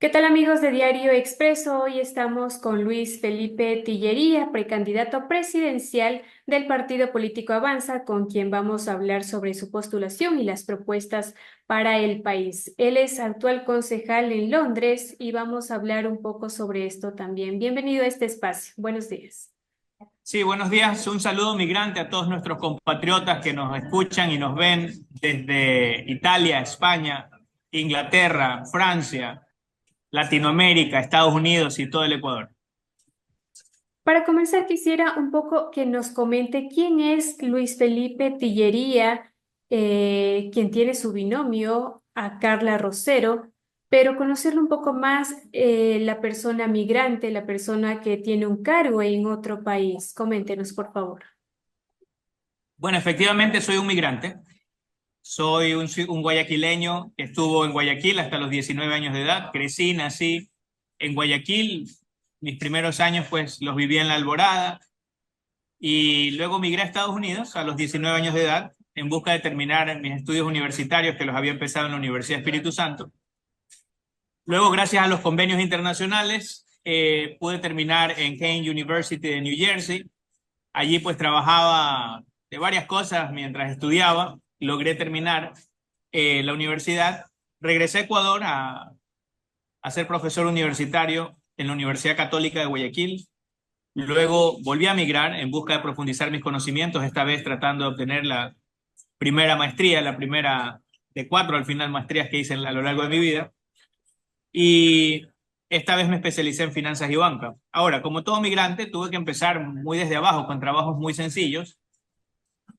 ¿Qué tal amigos de Diario Expreso? Hoy estamos con Luis Felipe Tillería, precandidato presidencial del partido político Avanza, con quien vamos a hablar sobre su postulación y las propuestas para el país. Él es actual concejal en Londres y vamos a hablar un poco sobre esto también. Bienvenido a este espacio. Buenos días. Sí, buenos días. Un saludo migrante a todos nuestros compatriotas que nos escuchan y nos ven desde Italia, España, Inglaterra, Francia, Latinoamérica, Estados Unidos y todo el Ecuador. Para comenzar, quisiera un poco que nos comente quién es Luis Felipe Tillería, quien tiene su binomio a Carla Rosero, pero conocerlo un poco más, la persona migrante, la persona que tiene un cargo en otro país. Coméntenos, por favor. Bueno, efectivamente soy un migrante. Soy un guayaquileño que estuvo en Guayaquil hasta los 19 años de edad. Crecí, nací en Guayaquil. Mis primeros años pues los viví en La Alborada y luego migré a Estados Unidos a los 19 años de edad en busca de terminar mis estudios universitarios que los había empezado en la Universidad Espíritu Santo. Luego, gracias a los convenios internacionales, pude terminar en Kean University de New Jersey. Allí pues trabajaba de varias cosas mientras estudiaba. Logré terminar la universidad. Regresé a Ecuador a ser profesor universitario en la Universidad Católica de Guayaquil. Luego volví a migrar en busca de profundizar mis conocimientos, esta vez tratando de obtener la primera maestría, la primera de cuatro al final maestrías que hice a lo largo de mi vida. Y esta vez me especialicé en finanzas y banca. Ahora, como todo migrante, tuve que empezar muy desde abajo, con trabajos muy sencillos.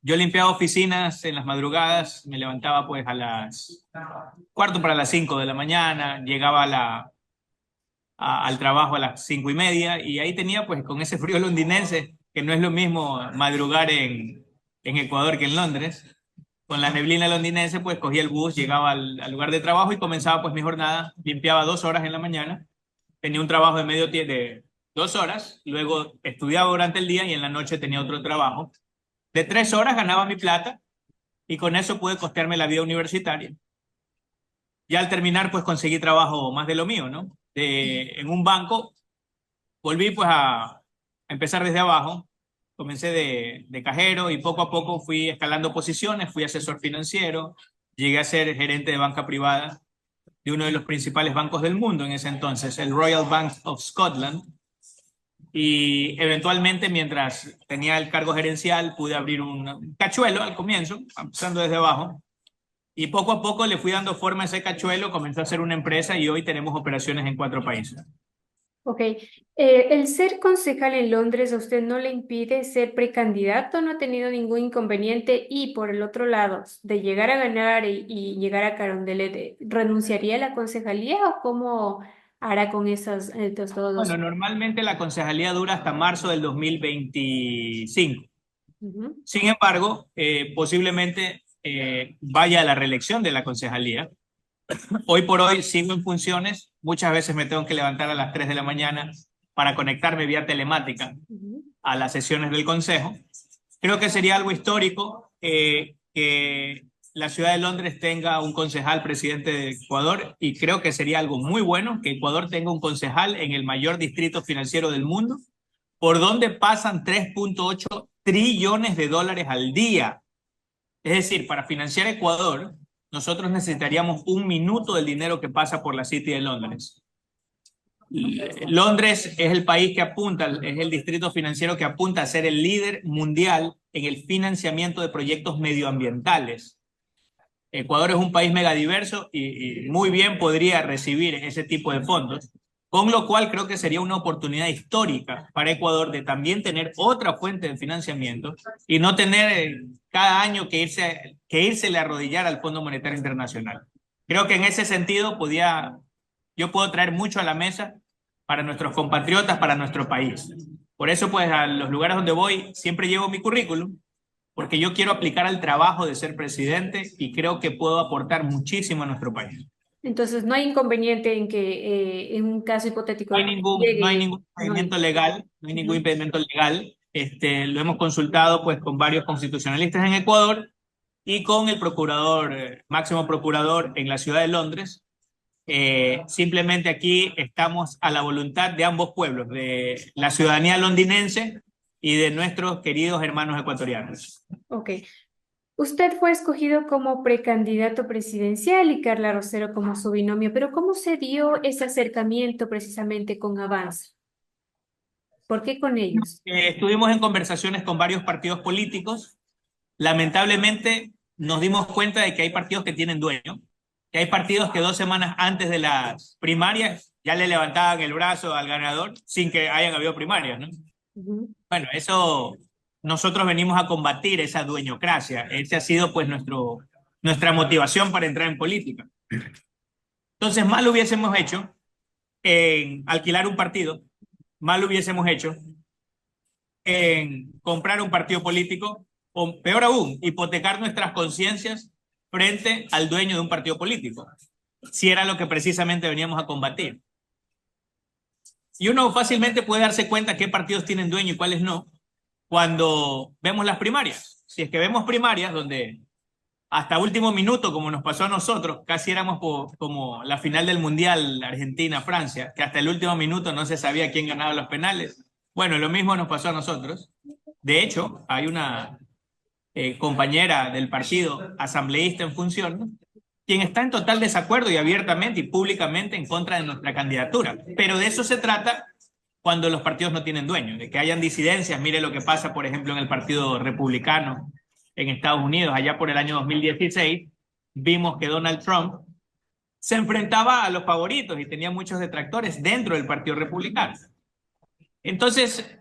Yo limpiaba oficinas en las madrugadas, me levantaba pues a las cuarto para las 5 de la mañana, llegaba al trabajo a las 5:30 y ahí tenía pues con ese frío londinense, que no es lo mismo madrugar en Ecuador que en Londres. Con la neblina londinense, pues cogía el bus, llegaba al lugar de trabajo y comenzaba pues mi jornada. Limpiaba 2 horas en la mañana, tenía un trabajo de medio tiempo de 2 horas, luego estudiaba durante el día y en la noche tenía otro trabajo. De 3 horas ganaba mi plata y con eso pude costearme la vida universitaria. Ya al terminar, pues conseguí trabajo más de lo mío, ¿no? En un banco, volví pues a empezar desde abajo. Comencé de cajero y poco a poco fui escalando posiciones, fui asesor financiero, llegué a ser gerente de banca privada de uno de los principales bancos del mundo en ese entonces, el Royal Bank of Scotland. Y eventualmente, mientras tenía el cargo gerencial, pude abrir un cachuelo al comienzo, empezando desde abajo. Y poco a poco le fui dando forma a ese cachuelo, comenzó a ser una empresa y hoy tenemos operaciones en 4 países. Ok, el ser concejal en Londres a usted no le impide ser precandidato, no ha tenido ningún inconveniente y por el otro lado, de llegar a ganar y llegar a Carondelet, ¿renunciaría a la concejalía o cómo hará con estos todos Bueno, los... normalmente la concejalía dura hasta marzo del 2025. Ujú. Sin embargo, posiblemente vaya a la reelección de la concejalía. Hoy por hoy sigo en funciones. Muchas veces me tengo que levantar a las 3 de la mañana para conectarme vía telemática Ujú. a las sesiones del Consejo. Creo que sería algo histórico que la ciudad de Londres tenga un concejal presidente de Ecuador y creo que sería algo muy bueno que Ecuador tenga un concejal en el mayor distrito financiero del mundo, por donde pasan 3.8 trillones de dólares al día. Es decir, para financiar Ecuador, nosotros necesitaríamos un minuto del dinero que pasa por la City de Londres. Londres es el país que apunta, es el distrito financiero que apunta a ser el líder mundial en el financiamiento de proyectos medioambientales. Ecuador es un país megadiverso y muy bien podría recibir ese tipo de fondos, con lo cual creo que sería una oportunidad histórica para Ecuador de también tener otra fuente de financiamiento y no tener cada año que irsele a arrodillar al Fondo Monetario Internacional. Creo que en ese sentido yo puedo traer mucho a la mesa para nuestros compatriotas, para nuestro país. Por eso, pues, a los lugares donde voy, siempre llevo mi currículum, porque yo quiero aplicar al trabajo de ser presidente y creo que puedo aportar muchísimo a nuestro país. Entonces, no hay inconveniente en que en un caso hipotético No de hay que ningún, no hay llegue, ningún no impedimento hay. legal, no hay ningún Ujú. impedimento legal. Lo hemos consultado pues con varios constitucionalistas en Ecuador y con el procurador, máximo procurador en la ciudad de Londres. Simplemente aquí estamos a la voluntad de ambos pueblos, de la ciudadanía londinense y de nuestros queridos hermanos ecuatorianos. Ok. Usted fue escogido como precandidato presidencial y Carla Rosero como su binomio, pero ¿cómo se dio ese acercamiento precisamente con Avanza? ¿Por qué con ellos? Estuvimos en conversaciones con varios partidos políticos. Lamentablemente nos dimos cuenta de que hay partidos que tienen dueño, que hay partidos que 2 semanas antes de las primarias ya le levantaban el brazo al ganador sin que hayan habido primarias, ¿no? Ujú. Bueno, eso nosotros venimos a combatir esa dueñocracia. Ese ha sido pues nuestra motivación para entrar en política. Entonces, mal hubiésemos hecho en alquilar un partido, mal hubiésemos hecho en comprar un partido político, o peor aún, hipotecar nuestras conciencias frente al dueño de un partido político, si era lo que precisamente veníamos a combatir. Y uno fácilmente puede darse cuenta qué partidos tienen dueño y cuáles no, cuando vemos las primarias. Si es que vemos primarias donde hasta último minuto, como nos pasó a nosotros, casi éramos como la final del Mundial Argentina-Francia, que hasta el último minuto no se sabía quién ganaba los penales. Bueno, lo mismo nos pasó a nosotros. De hecho, hay una compañera del partido, asambleísta en función, ¿no?, quien está en total desacuerdo y abiertamente y públicamente en contra de nuestra candidatura. Pero de eso se trata cuando los partidos no tienen dueño, de que hayan disidencias. Mire lo que pasa, por ejemplo, en el Partido Republicano en Estados Unidos. Allá por el año 2016 vimos que Donald Trump se enfrentaba a los favoritos y tenía muchos detractores dentro del Partido Republicano. Entonces,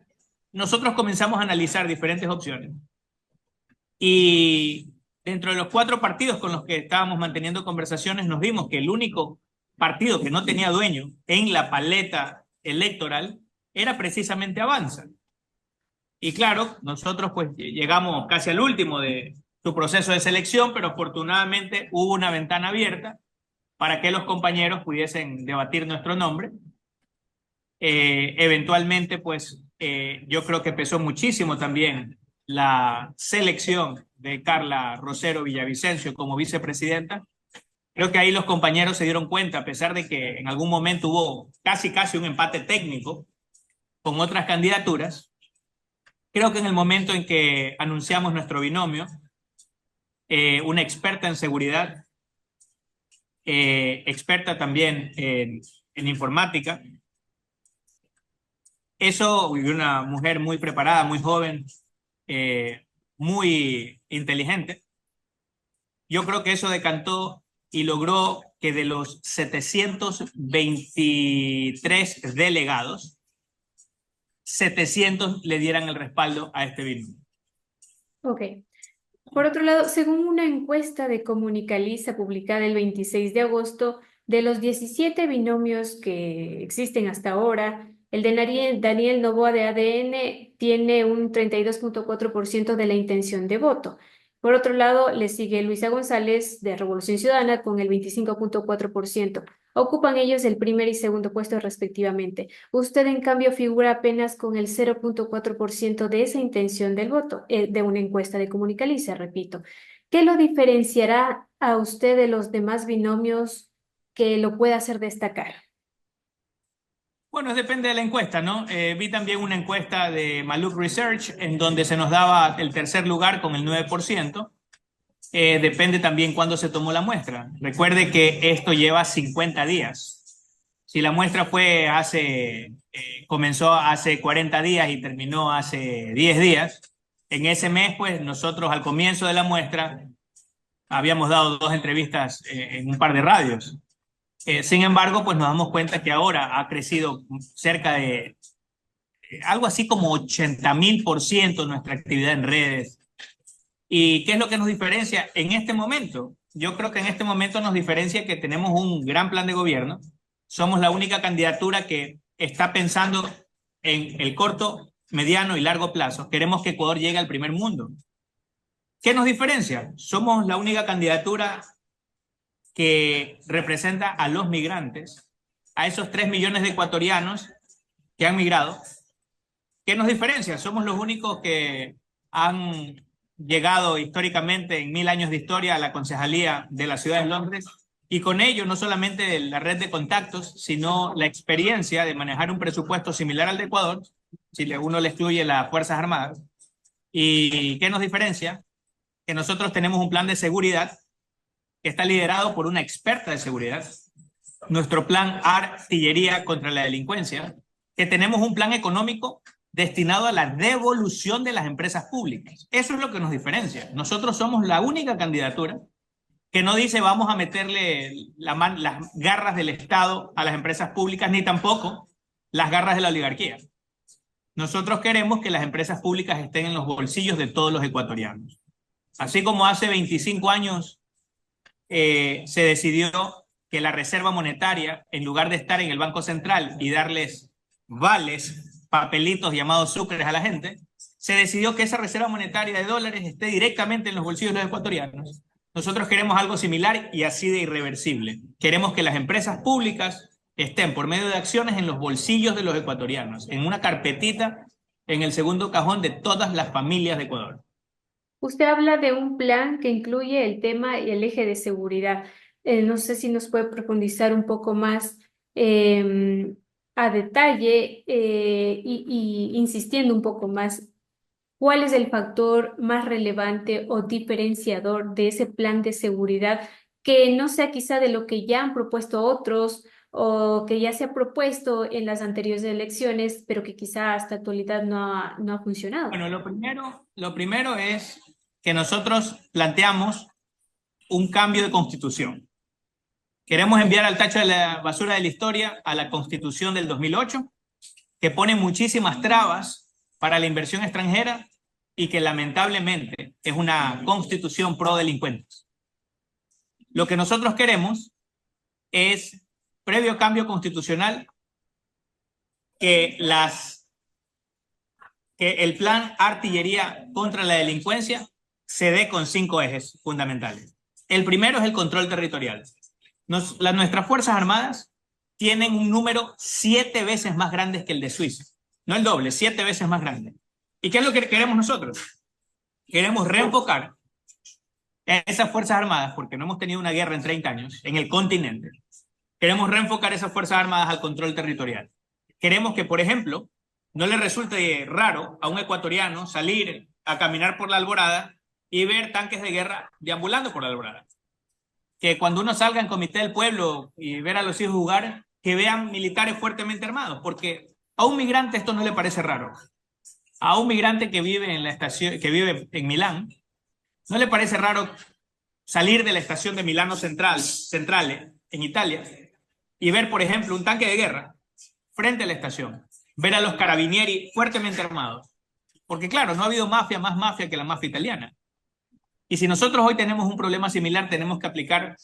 nosotros comenzamos a analizar diferentes opciones y dentro de los 4 partidos con los que estábamos manteniendo conversaciones nos vimos que el único partido que no tenía dueño en la paleta electoral era precisamente Avanza. Y claro, nosotros pues llegamos casi al último de su proceso de selección, pero afortunadamente hubo una ventana abierta para que los compañeros pudiesen debatir nuestro nombre. Eventualmente, pues yo creo que pesó muchísimo también la selección de Carla Rosero Villavicencio como vicepresidenta. Creo que ahí los compañeros se dieron cuenta, a pesar de que en algún momento hubo casi un empate técnico con otras candidaturas. Creo que en el momento en que anunciamos nuestro binomio, una experta en seguridad, experta también en informática, eso, una mujer muy preparada, muy joven, muy inteligente, yo creo que eso decantó y logró que de los 723 delegados, 700 le dieran el respaldo a este binomio. Ok. Por otro lado, según una encuesta de Comunicaliza publicada el 26 de agosto, de los 17 binomios que existen hasta ahora, el de Daniel Noboa de ADN tiene un 32,4% de la intención de voto. Por otro lado, le sigue Luisa González de Revolución Ciudadana con el 25,4%. Ocupan ellos el primer y segundo puesto respectivamente. Usted, en cambio, figura apenas con el 0,4% de esa intención del voto, de una encuesta de Comunicaliza, repito. ¿Qué lo diferenciará a usted de los demás binomios que lo pueda hacer destacar? Bueno, depende de la encuesta, ¿no? Vi también una encuesta de Maluk Research en donde se nos daba el tercer lugar con el 9%. Depende también cuándo se tomó la muestra. Recuerde que esto lleva 50 días. Si la muestra comenzó hace 40 días y terminó hace 10 días, en ese mes, pues nosotros al comienzo de la muestra habíamos dado 2 entrevistas en un par de radios. Sin embargo, pues nos damos cuenta que ahora ha crecido cerca de algo así como 80.000% nuestra actividad en redes. ¿Y qué es lo que nos diferencia en este momento? Yo creo que en este momento nos diferencia que tenemos un gran plan de gobierno. Somos la única candidatura que está pensando en el corto, mediano y largo plazo. Queremos que Ecuador llegue al primer mundo. ¿Qué nos diferencia? Somos la única candidatura que representa a los migrantes, a esos 3 millones de ecuatorianos que han migrado. ¿Qué nos diferencia? Somos los únicos que han llegado históricamente en 1000 años de historia a la concejalía de la ciudad de Londres y con ello no solamente la red de contactos, sino la experiencia de manejar un presupuesto similar al de Ecuador, si uno le excluye las Fuerzas Armadas. ¿Y qué nos diferencia? Que nosotros tenemos un plan de seguridad que está liderado por una experta de seguridad, nuestro plan Artillería contra la Delincuencia, que tenemos un plan económico destinado a la devolución de las empresas públicas. Eso es lo que nos diferencia. Nosotros somos la única candidatura que no dice vamos a meterle las garras del Estado a las empresas públicas, ni tampoco las garras de la oligarquía. Nosotros queremos que las empresas públicas estén en los bolsillos de todos los ecuatorianos. Así como hace 25 años se decidió que la reserva monetaria, en lugar de estar en el Banco Central y darles vales, papelitos llamados sucres a la gente, se decidió que esa reserva monetaria de dólares esté directamente en los bolsillos de los ecuatorianos. Nosotros queremos algo similar y así de irreversible. Queremos que las empresas públicas estén por medio de acciones en los bolsillos de los ecuatorianos, en una carpetita en el segundo cajón de todas las familias de Ecuador. Usted habla de un plan que incluye el tema y el eje de seguridad. No sé si nos puede profundizar un poco más a detalle y insistiendo un poco más, ¿cuál es el factor más relevante o diferenciador de ese plan de seguridad que no sea quizá de lo que ya han propuesto otros o que ya se ha propuesto en las anteriores elecciones, pero que quizá hasta actualidad no ha funcionado? Bueno, lo primero es que nosotros planteamos un cambio de constitución. Queremos enviar al tacho de la basura de la historia a la constitución del 2008, que pone muchísimas trabas para la inversión extranjera y que lamentablemente es una constitución pro delincuentes. Lo que nosotros queremos es, previo cambio constitucional, que el plan Artillería contra la Delincuencia se dé con 5 ejes fundamentales. El primero es el control territorial. Nuestras Fuerzas Armadas tienen un número 7 veces más grande que el de Suiza. No el doble, 7 veces más grande. ¿Y qué es lo que queremos nosotros? Queremos reenfocar esas Fuerzas Armadas, porque no hemos tenido una guerra en 30 años, en el continente. Queremos reenfocar esas Fuerzas Armadas al control territorial. Queremos que, por ejemplo, no le resulte raro a un ecuatoriano salir a caminar por la Alborada y ver tanques de guerra deambulando por la Alborada. Que cuando uno salga en Comité del Pueblo y ver a los hijos jugar, que vean militares fuertemente armados, porque a un migrante esto no le parece raro. A un migrante que vive en la estación, que vive en Milán, no le parece raro salir de la estación de Milano Centrale, en Italia, y ver, por ejemplo, un tanque de guerra frente a la estación, ver a los carabinieri fuertemente armados. Porque claro, no ha habido mafia más mafia que la mafia italiana. Y si nosotros hoy tenemos un problema similar, tenemos que aplicar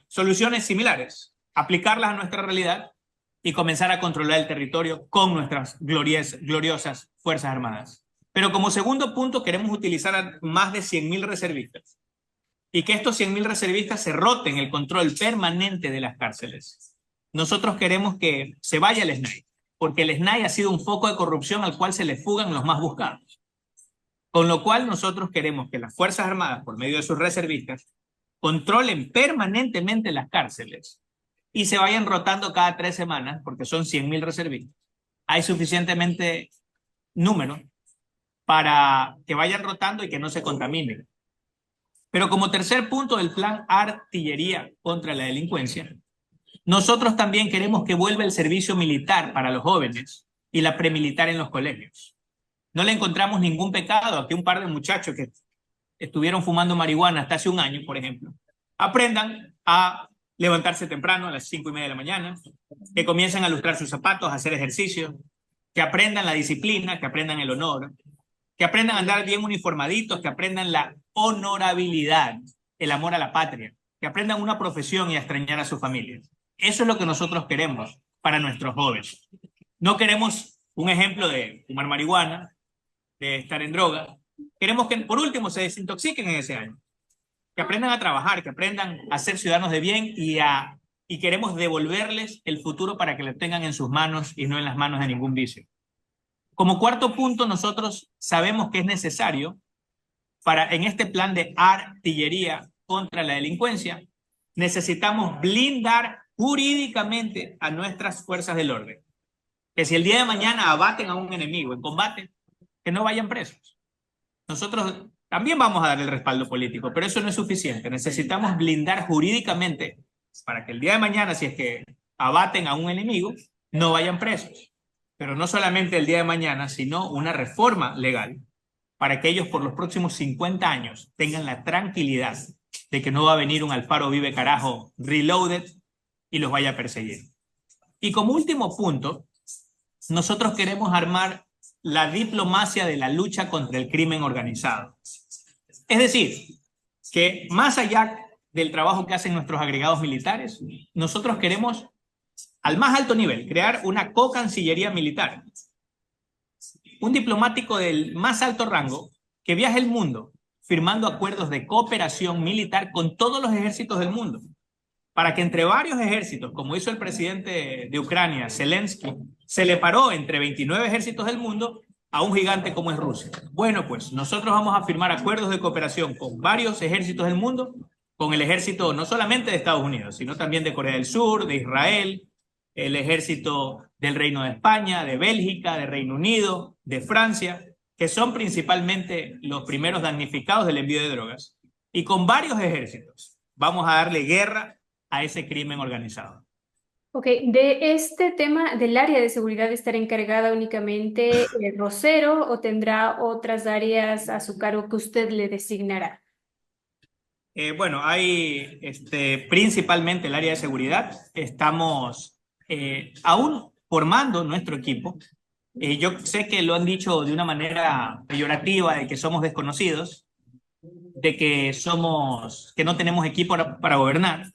soluciones similares, aplicarlas a nuestra realidad y comenzar a controlar el territorio con nuestras gloriosas Fuerzas Armadas. Pero como segundo punto, queremos utilizar a más de 100.000 reservistas y que estos 100.000 reservistas se roten el control permanente de las cárceles. Nosotros queremos que se vaya el SNAI, porque el SNAI ha sido un foco de corrupción al cual se le fugan los más buscados. Con lo cual nosotros queremos que las Fuerzas Armadas, por medio de sus reservistas, controlen permanentemente las cárceles y se vayan rotando cada 3 semanas, porque son 100.000 reservistas. Hay suficientemente número para que vayan rotando y que no se contaminen. Pero como tercer punto del plan Artillería contra la Delincuencia, nosotros también queremos que vuelva el servicio militar para los jóvenes y la premilitar en los colegios. No le encontramos ningún pecado a que un par de muchachos que estuvieron fumando marihuana hasta hace un año, por ejemplo, aprendan a levantarse temprano a las 5:30 de la mañana, que comiencen a lustrar sus zapatos, a hacer ejercicio, que aprendan la disciplina, que aprendan el honor, que aprendan a andar bien uniformaditos, que aprendan la honorabilidad, el amor a la patria, que aprendan una profesión y a extrañar a su familia. Eso es lo que nosotros queremos para nuestros jóvenes. No queremos un ejemplo de fumar marihuana, de estar en droga. Queremos que, por último, se desintoxiquen en ese año. Que aprendan a trabajar, que aprendan a ser ciudadanos de bien y queremos devolverles el futuro para que lo tengan en sus manos y no en las manos de ningún vicio. Como cuarto punto, nosotros sabemos que es necesario en este plan de artillería contra la delincuencia, necesitamos blindar jurídicamente a nuestras fuerzas del orden. Que si el día de mañana abaten a un enemigo en combate, que no vayan presos. Nosotros también vamos a dar el respaldo político, pero eso no es suficiente. Necesitamos blindar jurídicamente para que el día de mañana, si es que abaten a un enemigo, no vayan presos. Pero no solamente el día de mañana, sino una reforma legal para que ellos por los próximos 50 años tengan la tranquilidad de que no va a venir un Alfaro Vive Carajo reloaded y los vaya a perseguir. Y como último punto, nosotros queremos armar la diplomacia de la lucha contra el crimen organizado. Es decir, que más allá del trabajo que hacen nuestros agregados militares, nosotros queremos, al más alto nivel, crear una co-cancillería militar. Un diplomático del más alto rango que viaje el mundo firmando acuerdos de cooperación militar con todos los ejércitos del mundo, para que entre varios ejércitos, como hizo el presidente de Ucrania, Zelensky, se le paró entre 29 ejércitos del mundo a un gigante como es Rusia. Bueno, pues nosotros vamos a firmar acuerdos de cooperación con varios ejércitos del mundo, con el ejército no solamente de Estados Unidos, sino también de Corea del Sur, de Israel, el ejército del Reino de España, de Bélgica, de Reino Unido, de Francia, que son principalmente los primeros damnificados del envío de drogas. Y con varios ejércitos vamos a darle guerra a ese crimen organizado. Ok, de este tema del área de seguridad, ¿estará encargada únicamente Rosero o tendrá otras áreas a su cargo que usted le designará? Bueno, hay principalmente el área de seguridad. Estamos aún formando nuestro equipo. Yo sé que lo han dicho de una manera peyorativa, de que somos desconocidos, de que no tenemos equipo para gobernar.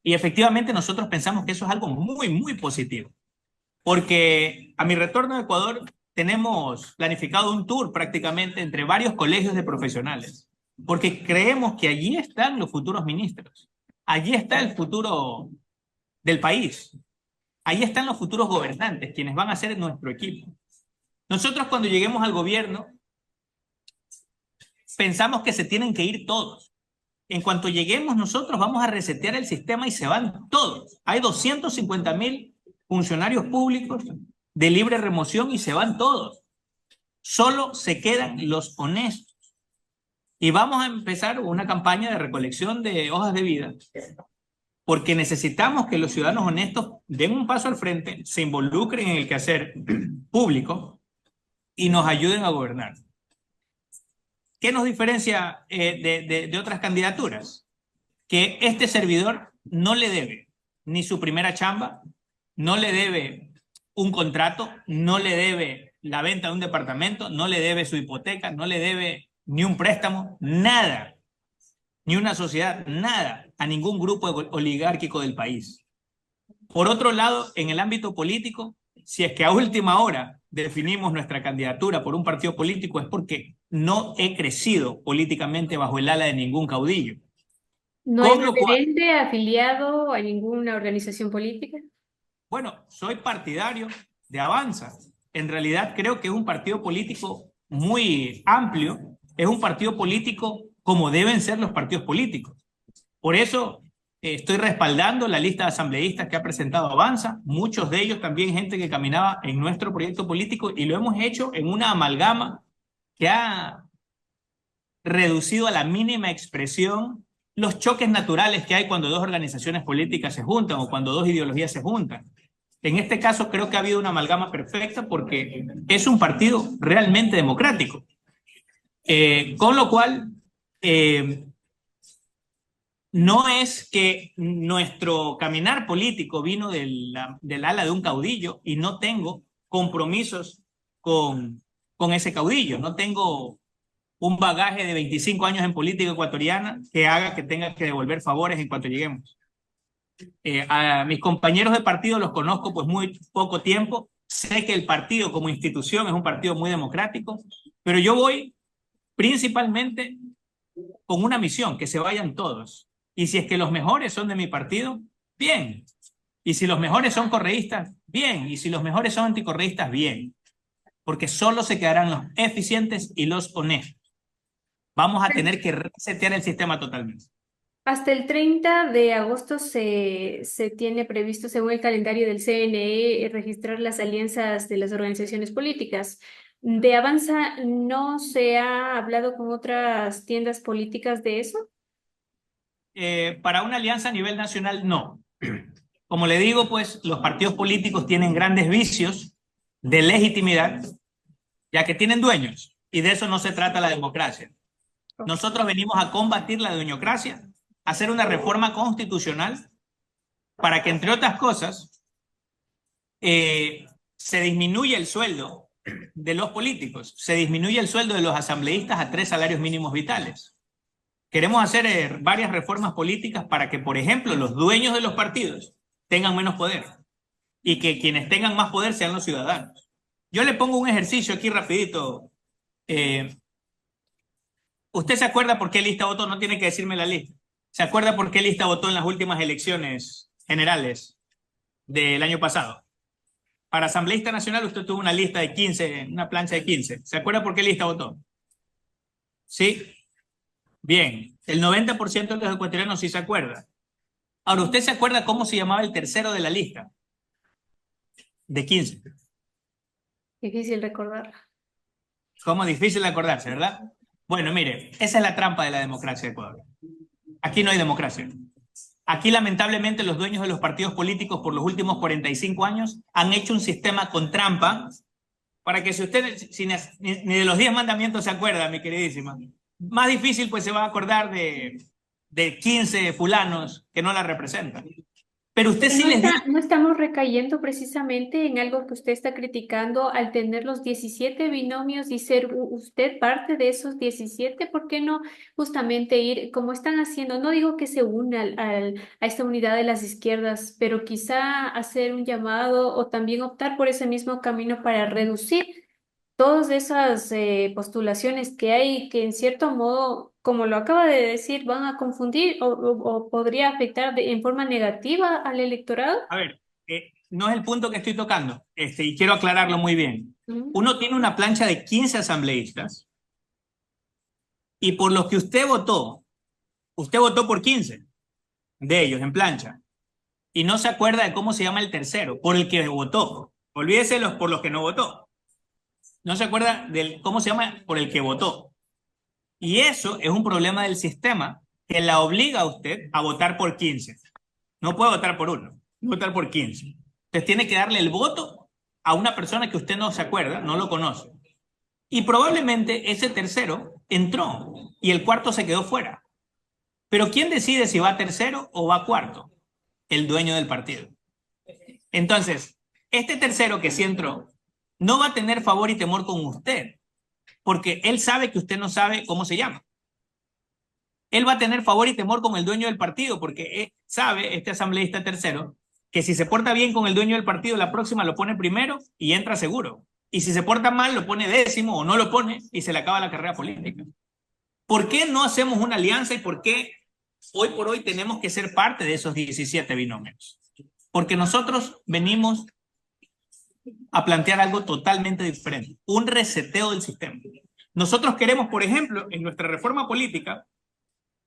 Y efectivamente nosotros pensamos que eso es algo muy, muy positivo. Porque a mi retorno a Ecuador tenemos planificado un tour prácticamente entre varios colegios de profesionales. Porque creemos que allí están los futuros ministros. Allí está el futuro del país. Allí están los futuros gobernantes, quienes van a ser nuestro equipo. Nosotros cuando lleguemos al gobierno, pensamos que se tienen que ir todos. En cuanto lleguemos nosotros vamos a resetear el sistema y se van todos. Hay 250.000 funcionarios públicos de libre remoción y se van todos. Solo se quedan los honestos. Y vamos a empezar una campaña de recolección de hojas de vida, porque necesitamos que los ciudadanos honestos den un paso al frente, se involucren en el quehacer público y nos ayuden a gobernar. ¿Qué nos diferencia de otras candidaturas? Que este servidor no le debe ni su primera chamba, no le debe un contrato, no le debe la venta de un departamento, no le debe su hipoteca, no le debe ni un préstamo, nada, ni una sociedad, nada, a ningún grupo oligárquico del país. Por otro lado, en el ámbito político, si es que a última hora definimos nuestra candidatura por un partido político, es porque no he crecido políticamente bajo el ala de ningún caudillo. ¿No es referente afiliado a ninguna organización política? Bueno, soy partidario de Avanza. En realidad creo que es un partido político muy amplio, es un partido político como deben ser los partidos políticos. Por eso estoy respaldando la lista de asambleístas que ha presentado Avanza, muchos de ellos también gente que caminaba en nuestro proyecto político, y lo hemos hecho en una amalgama que ha reducido a la mínima expresión los choques naturales que hay cuando dos organizaciones políticas se juntan o cuando dos ideologías se juntan. En este caso creo que ha habido una amalgama perfecta porque es un partido realmente democrático. Con lo cual, no es que nuestro caminar político vino del ala de un caudillo y no tengo compromisos con ese caudillo, no tengo un bagaje de 25 años en política ecuatoriana que haga que tenga que devolver favores en cuanto lleguemos. A mis compañeros de partido los conozco pues muy poco tiempo, sé que el partido como institución es un partido muy democrático, pero yo voy principalmente con una misión, que se vayan todos. Y si es que los mejores son de mi partido, bien. Y si los mejores son correístas, bien. Y si los mejores son anticorreístas, bien. Porque solo se quedarán los eficientes y los honestos. Vamos a tener que resetear el sistema totalmente. Hasta el 30 de agosto se tiene previsto, según el calendario del CNE, registrar las alianzas de las organizaciones políticas. ¿De Avanza no se ha hablado con otras tiendas políticas de eso? Para una alianza a nivel nacional, no. Como le digo, pues los partidos políticos tienen grandes vicios de legitimidad, ya que tienen dueños, y de eso no se trata la democracia. Ok. Nosotros venimos a combatir la dueñocracia, a hacer una reforma constitucional para que, entre otras cosas, se disminuya el sueldo de los políticos, se disminuye el sueldo de los asambleístas a 3 salarios mínimos vitales. Queremos hacer varias reformas políticas para que, por ejemplo, los dueños de los partidos tengan menos poder y que quienes tengan más poder sean los ciudadanos. Yo le pongo un ejercicio aquí rapidito. ¿Usted se acuerda por qué lista votó? No tiene que decirme la lista. ¿Se acuerda por qué lista votó en las últimas elecciones generales del año pasado? Para asambleísta nacional usted tuvo una lista de 15, una plancha de 15. ¿Se acuerda por qué lista votó? ¿Sí? Bien. El 90% de los ecuatorianos sí se acuerda. Ahora, ¿usted se acuerda cómo se llamaba el tercero de la lista? De 15. Difícil recordar. Como difícil de acordarse, ¿verdad? Bueno, mire, esa es la trampa de la democracia de Ecuador. Aquí no hay democracia. Aquí, lamentablemente, los dueños de los partidos políticos por los últimos 45 años han hecho un sistema con trampa para que si usted ni de los 10 mandamientos se acuerda, mi queridísima, más difícil pues se va a acordar de 15 fulanos que no la representan. Pero usted Pero sí les dio. no estamos recayendo precisamente en algo que usted está criticando al tener los 17 binomios y ser usted parte de esos 17. ¿Por qué no justamente ir como están haciendo? No digo que se una a esta unidad de las izquierdas, pero quizá hacer un llamado o también optar por ese mismo camino para reducir todas esas postulaciones que hay que en cierto modo, como lo acaba de decir, van a confundir o podría afectar en forma negativa al electorado. A ver, no es el punto que estoy tocando, y quiero aclararlo muy bien. Mm. Uno tiene una plancha de 15 asambleístas y por los que usted votó por 15 de ellos en plancha y no se acuerda de cómo se llama el tercero, por el que votó. Olvídese por los que no votó. No se acuerda de cómo se llama por el que votó. Y eso es un problema del sistema que la obliga a usted a votar por 15. No puede votar por uno, votar por 15. Entonces tiene que darle el voto a una persona que usted no se acuerda, no lo conoce. Y probablemente ese tercero entró y el cuarto se quedó fuera. Pero ¿quién decide si va tercero o va cuarto? El dueño del partido. Entonces, este tercero que sí entró no va a tener favor y temor con usted, porque él sabe que usted no sabe cómo se llama. Él va a tener favor y temor con el dueño del partido, porque sabe, este asambleísta tercero, que si se porta bien con el dueño del partido, la próxima lo pone primero y entra seguro. Y si se porta mal, lo pone décimo o no lo pone y se le acaba la carrera política. ¿Por qué no hacemos una alianza y por qué hoy por hoy tenemos que ser parte de esos 17 binomios? Porque nosotros venimos a plantear algo totalmente diferente, un reseteo del sistema. Nosotros queremos, por ejemplo, en nuestra reforma política,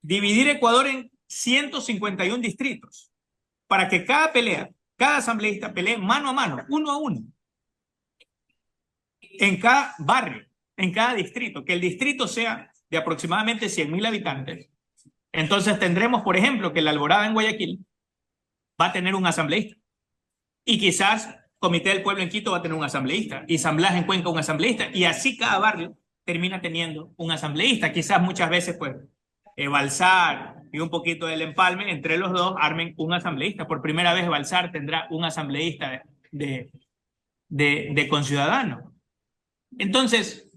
dividir Ecuador en 151 distritos para que cada asambleísta pelee mano a mano, uno a uno, en cada barrio, en cada distrito, que el distrito sea de aproximadamente 100.000 habitantes. Entonces tendremos, por ejemplo, que la Alborada en Guayaquil va a tener un asambleísta y quizás Comité del Pueblo en Quito va a tener un asambleísta y San Blas en Cuenca un asambleísta y así cada barrio termina teniendo un asambleísta. Quizás muchas veces pues Balsar y un poquito del Empalme, entre los dos armen un asambleísta. Por primera vez Balsar tendrá un asambleísta de conciudadano. Entonces,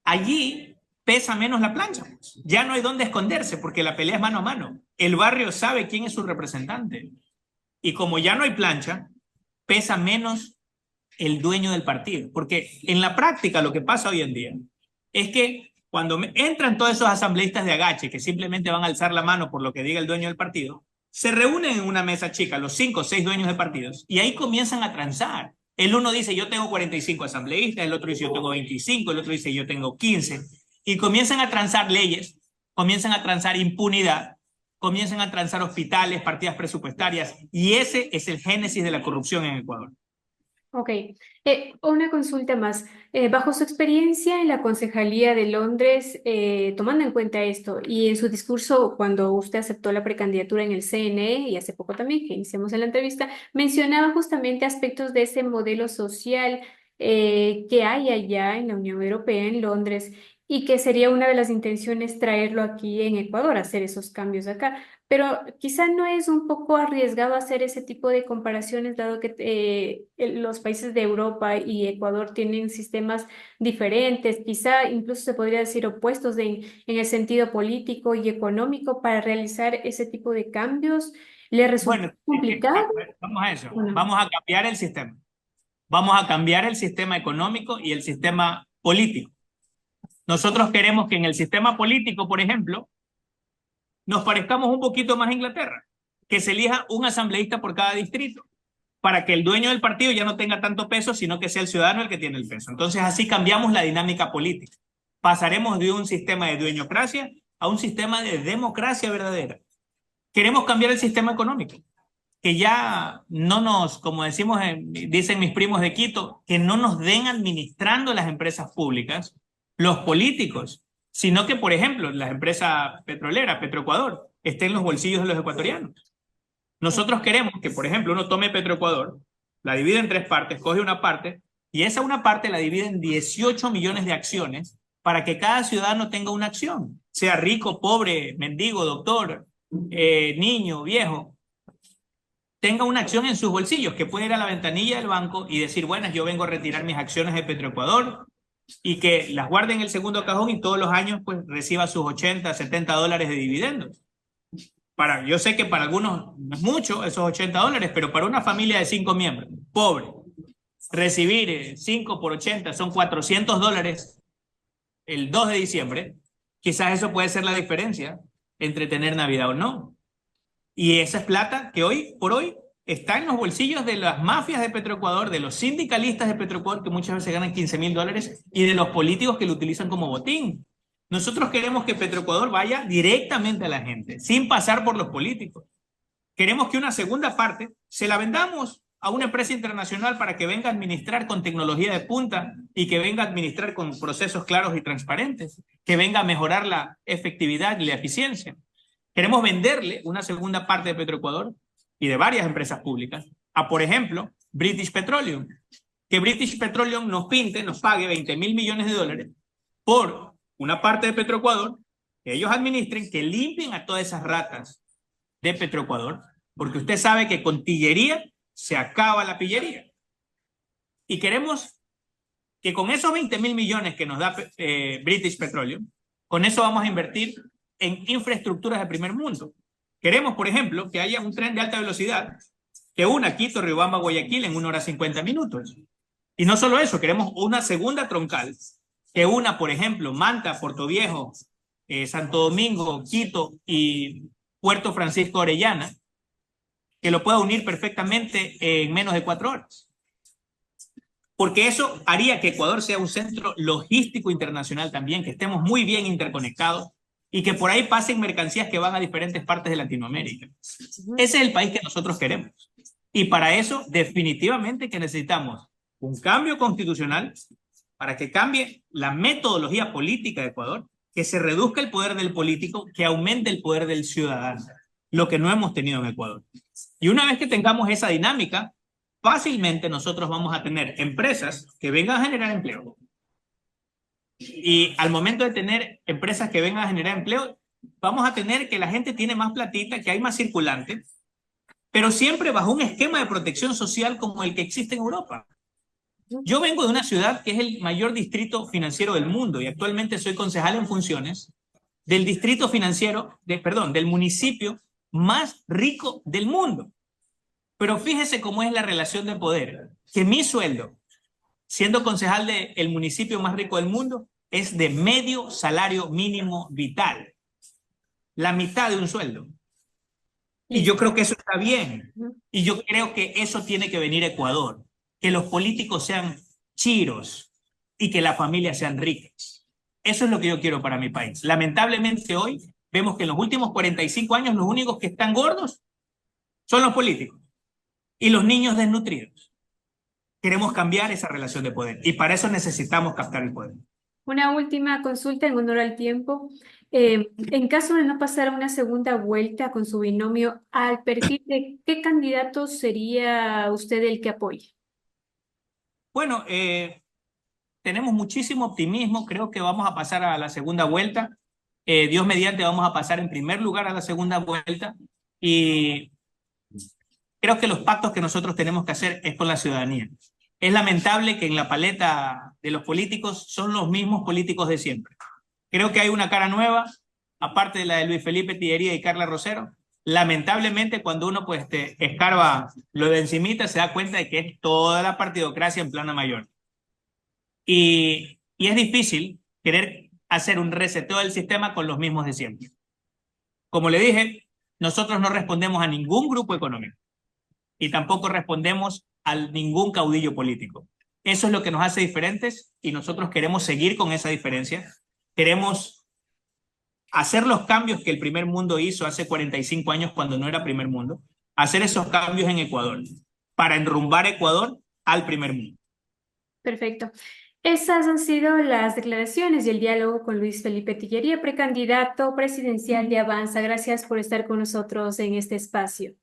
allí pesa menos la plancha. Ya no hay dónde esconderse porque la pelea es mano a mano. El barrio sabe quién es su representante. Y como ya no hay plancha, pesa menos el dueño del partido. Porque en la práctica lo que pasa hoy en día es que cuando entran todos esos asambleístas de agache que simplemente van a alzar la mano por lo que diga el dueño del partido, se reúnen en una mesa chica, los 5 o 6 dueños de partidos, y ahí comienzan a transar. El uno dice, yo tengo 45 asambleístas, el otro dice, yo tengo 25, el otro dice, yo tengo 15, y comienzan a transar leyes, comienzan a transar impunidad, comienzan a transar hospitales, partidas presupuestarias, y ese es el génesis de la corrupción en Ecuador. Ok, una consulta más. Bajo su experiencia en la Concejalía de Londres, tomando en cuenta esto y en su discurso cuando usted aceptó la precandidatura en el CNE y hace poco también que iniciamos en la entrevista, mencionaba justamente aspectos de ese modelo social que hay allá en la Unión Europea, en Londres, y que sería una de las intenciones traerlo aquí en Ecuador, hacer esos cambios acá. Pero quizá no es un poco arriesgado hacer ese tipo de comparaciones, dado que los países de Europa y Ecuador tienen sistemas diferentes, quizá incluso se podría decir opuestos en el sentido político y económico para realizar ese tipo de cambios. ¿Le resulta Bueno, complicado vamos a eso. o no? Vamos a cambiar el sistema. Vamos a cambiar el sistema económico y el sistema político. Nosotros queremos que en el sistema político, por ejemplo, nos parezcamos un poquito más a Inglaterra, que se elija un asambleísta por cada distrito, para que el dueño del partido ya no tenga tanto peso, sino que sea el ciudadano el que tiene el peso. Entonces así cambiamos la dinámica política. Pasaremos de un sistema de dueñocracia a un sistema de democracia verdadera. Queremos cambiar el sistema económico, que ya no nos, como decimos, dicen mis primos de Quito, que no nos den administrando las empresas públicas los políticos, sino que, por ejemplo, las empresas petroleras, Petroecuador, estén en los bolsillos de los ecuatorianos. Nosotros queremos que, por ejemplo, uno tome Petroecuador, la divide en 3 partes, coge una parte, y esa una parte la divide en 18 millones de acciones para que cada ciudadano tenga una acción, sea rico, pobre, mendigo, doctor, niño, viejo, tenga una acción en sus bolsillos, que puede ir a la ventanilla del banco y decir, bueno, yo vengo a retirar mis acciones de Petroecuador y que las guarde en el segundo cajón y todos los años pues reciba sus 80, 70 dólares de dividendos. Yo sé que para algunos no es mucho esos 80 dólares, pero para una familia de 5 miembros, pobre, recibir 5 por 80 son 400 dólares el 2 de diciembre, quizás eso puede ser la diferencia entre tener Navidad o no. Y esa es plata que hoy por hoy está en los bolsillos de las mafias de Petroecuador, de los sindicalistas de Petroecuador, que muchas veces ganan 15.000 dólares, y de los políticos que lo utilizan como botín. Nosotros queremos que Petroecuador vaya directamente a la gente, sin pasar por los políticos. Queremos que una segunda parte se la vendamos a una empresa internacional para que venga a administrar con tecnología de punta y que venga a administrar con procesos claros y transparentes, que venga a mejorar la efectividad y la eficiencia. Queremos venderle una segunda parte de Petroecuador y de varias empresas públicas a, por ejemplo, British Petroleum. Que British Petroleum nos pinte, nos pague 20.000 millones de dólares por una parte de Petroecuador, que ellos administren, que limpien a todas esas ratas de Petroecuador, porque usted sabe que con tillería se acaba la pillería. Y queremos que con esos 20.000 millones que nos da British Petroleum, con eso vamos a invertir en infraestructuras de primer mundo. Queremos, por ejemplo, que haya un tren de alta velocidad que una Quito, Riobamba, Guayaquil en 1 hora 50 minutos. Y no solo eso, queremos una segunda troncal que una, por ejemplo, Manta, Puerto Viejo, Santo Domingo, Quito y Puerto Francisco Orellana, que lo pueda unir perfectamente en menos de 4 horas. Porque eso haría que Ecuador sea un centro logístico internacional también, que estemos muy bien interconectados y que por ahí pasen mercancías que van a diferentes partes de Latinoamérica. Ese es el país que nosotros queremos. Y para eso definitivamente que necesitamos un cambio constitucional para que cambie la metodología política de Ecuador, que se reduzca el poder del político, que aumente el poder del ciudadano, lo que no hemos tenido en Ecuador. Y una vez que tengamos esa dinámica, fácilmente nosotros vamos a tener empresas que vengan a generar empleo. Y al momento de tener empresas que vengan a generar empleo, vamos a tener que la gente tiene más platita, que hay más circulante, pero siempre bajo un esquema de protección social como el que existe en Europa. Yo vengo de una ciudad que es el mayor distrito financiero del mundo y actualmente soy concejal en funciones del distrito financiero, del municipio más rico del mundo. Pero fíjese cómo es la relación de poder, que mi sueldo, siendo concejal del municipio más rico del mundo, es de medio salario mínimo vital. La mitad de un sueldo. Y yo creo que eso está bien. Y yo creo que eso tiene que venir a Ecuador. Que los políticos sean chiros y que las familias sean ricas. Eso es lo que yo quiero para mi país. Lamentablemente hoy vemos que en los últimos 45 años los únicos que están gordos son los políticos y los niños desnutridos. Queremos cambiar esa relación de poder y para eso necesitamos captar el poder. Una última consulta en honor al tiempo. En caso de no pasar a una segunda vuelta con su binomio, ¿al perfil de qué candidato sería usted el que apoye? Bueno, tenemos muchísimo optimismo, creo que vamos a pasar a la segunda vuelta. Dios mediante vamos a pasar en primer lugar a la segunda vuelta y creo que los pactos que nosotros tenemos que hacer es con la ciudadanía. Es lamentable que en la paleta de los políticos son los mismos políticos de siempre. Creo que hay una cara nueva, aparte de la de Luis Felipe Tillería y Carla Rosero. Lamentablemente, cuando uno pues, escarba lo de encimita, se da cuenta de que es toda la partidocracia en plana mayor. Y es difícil querer hacer un reseteo del sistema con los mismos de siempre. Como le dije, nosotros no respondemos a ningún grupo económico y tampoco respondemos a ningún caudillo político. Eso es lo que nos hace diferentes y nosotros queremos seguir con esa diferencia. Queremos hacer los cambios que el primer mundo hizo hace 45 años cuando no era primer mundo, hacer esos cambios en Ecuador para enrumbar Ecuador al primer mundo. Perfecto. Esas han sido las declaraciones y el diálogo con Luis Felipe Tillería, precandidato presidencial de Avanza. Gracias por estar con nosotros en este espacio.